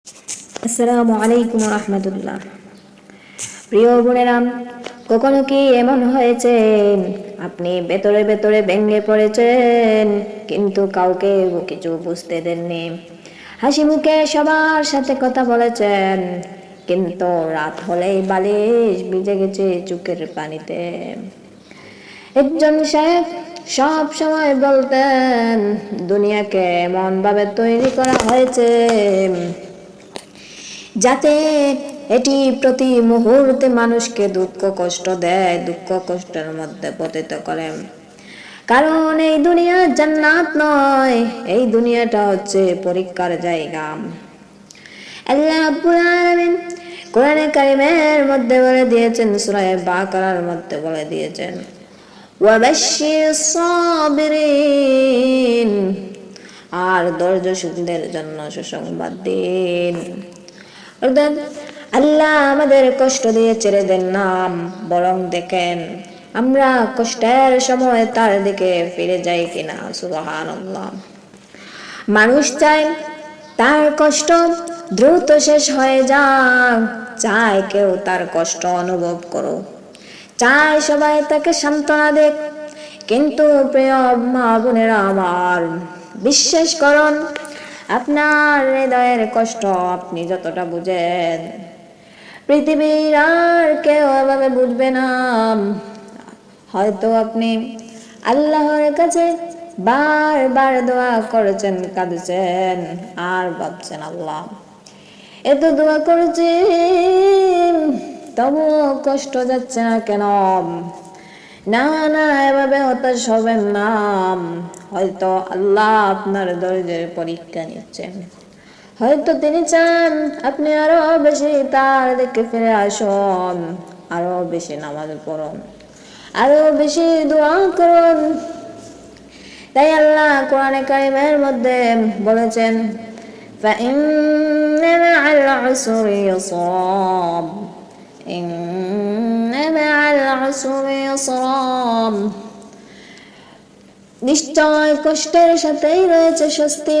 আসসালামু আলাইকুম রহমতুল্লাহ। প্রিয় বোনেরা, কখনো কি এমন হয়েছে আপনি ভেতরে ভেতরে ভেঙে পড়েছেন কিন্তু কাউকে কিছু বুঝতে দেননি? হাসি মুখে সবার সাথে কথা বলেছেন কিন্তু রাত হলেই বালিশ ভিজে গেছে চোখের পানিতে। একজন সাহেব সব সময় বলতেন, দুনিয়াকে এমন ভাবে তৈরি করা হয়েছে যাতে এটি প্রতি মুহূর্তে মানুষকে দুঃখ কষ্ট দেয়, দুঃখ কষ্টের মধ্যে পতিত করে। কারণ এই দুনিয়া জান্নাত নয়, এই দুনিয়াটা হচ্ছে পরীক্ষার জায়গা। আল্লাহ রাব্বুল আলামিন কোরআনে কারিমের মধ্যে বলে দিয়েছেন, সূরা বাকারার মধ্যে বলে দিয়েছেন, ওয়াবাশশিরিস সাবিরিন, আর ধৈর্যশীলদের জন্য সুসংবাদ দিন। অর্থাৎ আল্লাহ আমাদের কষ্ট দিয়ে ছেড়ে দেন না, বরং দেখেন আমরা কষ্টের সময় তার দিকে ফিরে যাই কিনা। সুবহানাল্লাহ। মানুষ চায় তার কষ্ট দ্রুত শেষ হয়ে যাক, চায় কেউ তার কষ্ট অনুভব করো, চায় সবাই তাকে সান্ত্বনা দেখ। কিন্তু প্রিয় মা বোনেরা আমার, বিশ্বাস করুন, আপনার হৃদয়ের কষ্ট আপনি যতটা বুঝেন পৃথিবীর আর কেউ এভাবে বুঝবে না। হয়তো আপনি আল্লাহর কাছে বারবার দোয়া করেছেন, কাঁদছেন আর ভাবছেন, আল্লাহ এত দোয়া করেছি তবুও কষ্ট যাচ্ছে না কেন? না না, এভাবে হতাশ হবেন না। হয়তো আল্লাহ আপনার ধৈর্যের পরীক্ষা নিচ্ছেন। হয়তো তিনি চান আপনি আরো বেশি তার দিকে ফিরে আসুন, আরো বেশি নামাজ পড়ুন, আরো বেশি দোয়া করুন। তাই আল্লাহ কোরআনে কারিমের মধ্যে বলেছেন, فإن مع العسر يسرا إن مع العسر يسرا, নিশ্চয় কষ্টের সাথেই রয়েছে স্বস্তি,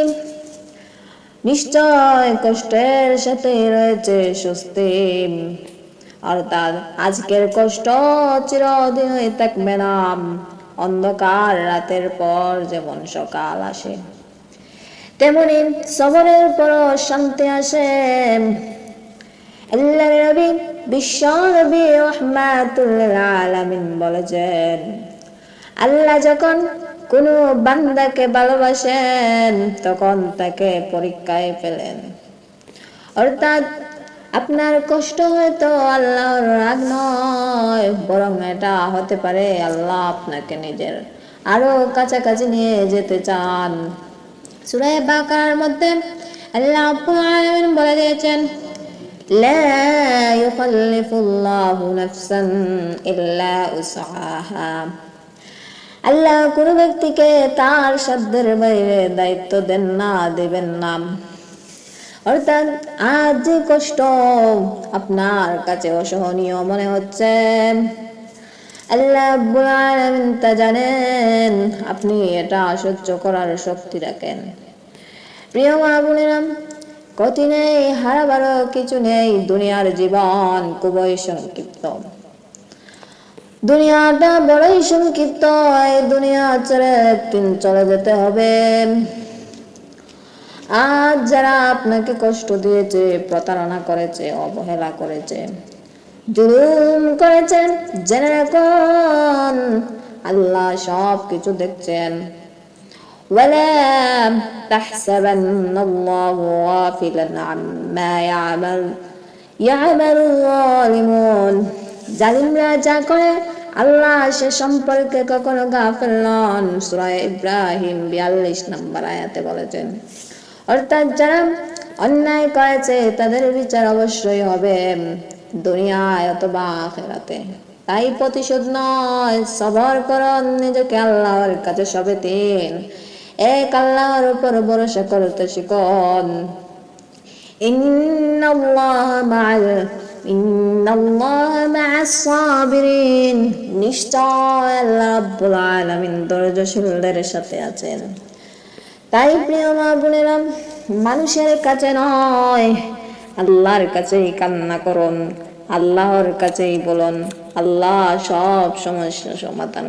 নিশ্চয় কষ্টের সাথেই রয়েছে স্বস্তি। অর্থাৎ আজকের কষ্ট চিরদিন হয়ে থাকবে না। অন্ধকার রাতের পর যেমন সকাল আসে, তেমনি সবরের পরও শান্তি আসে। আল্লাহর নবী বিশ্ব নবী রাহমাতুল লিল আলামিন বলেছেন, আল্লাহ যখন কোন বান্দাকে ভালোবাসেন তখন তাকে পরীক্ষায় ফেলেন। অর্থাৎ আপনার কষ্ট হয়তো আল্লাহর রাগ নয়, বরং এটা হতে পারে আল্লাহ আপনাকে নিজের আরো কাছাকাছি নিয়ে যেতে চান। সূরা বাকারার মধ্যে আল্লাহ রাব্বুল আলামিন বলে দিয়েছেন, লা ইউকাল্লিফুল্লাহু নাফসান ইল্লা উসআহা। আল্লাহ কোন ব্যক্তিকে তার সাধ্যের বাইরে দায়িত্ব দেন না, দেবেন না। অর্থাৎ আজ যে কষ্ট আপনার কাছে অসহনীয় মনে হচ্ছে, আল্লাহ রাব্বুল আলামিন তা জানেন, আপনি এটা সহ্য করার শক্তি রাখেন। প্রিয় মা বোনেরা, গতি নেই, হারাবারও কিছু নেই, দুনিয়ার জীবন খুবই সংক্ষিপ্ত। দুনিয়াটা বড়ই সংক্ষিপ্ত, এই দুনিয়া ছেড়ে একদিন চলে যেতে হবে। আজ যারা আপনাকে কষ্ট দিয়েছে, প্রতারণা করেছে, অবহেলা করেছে, জুলুম করেছে, জেনে রাখুন আল্লাহ সব কিছু দেখছেন। ওয়ালা তাহসাবান্নাল্লাহু গাফিলান আম্মা ইয়ামালুল যালিমুন। জালিমরা যা করে আল্লাহ সে সম্পর্কে কখনো গাফিল নন। সূরা ইব্রাহিম 42 নম্বর আয়াতে বলেছেন। অর্থাৎ যারা অন্যায় করেছে তাদের বিচার অবশ্যই হবে, দুনিয়ায় অথবা আখিরাতে। তাই প্রতিশোধ নয়, সবর করুন, নিজেকে আল্লাহর কাছে সঁপে দিন, এক আল্লাহর উপর ভরসা করতে শিখুন। ইন্নাল্লাহা মা'আস সাবিরিন, নিশ্চয় আল্লাহ রাব্বুল আলামিন ধৈর্যশীলদের সাথে আছেন। তাই প্রিয় মা বোনেরা, মানুষের কাছে নয়, আল্লাহর কাছেই কান্না করুন, আল্লাহর কাছেই বলুন, আল্লাহ সব সমস্যা সমাধান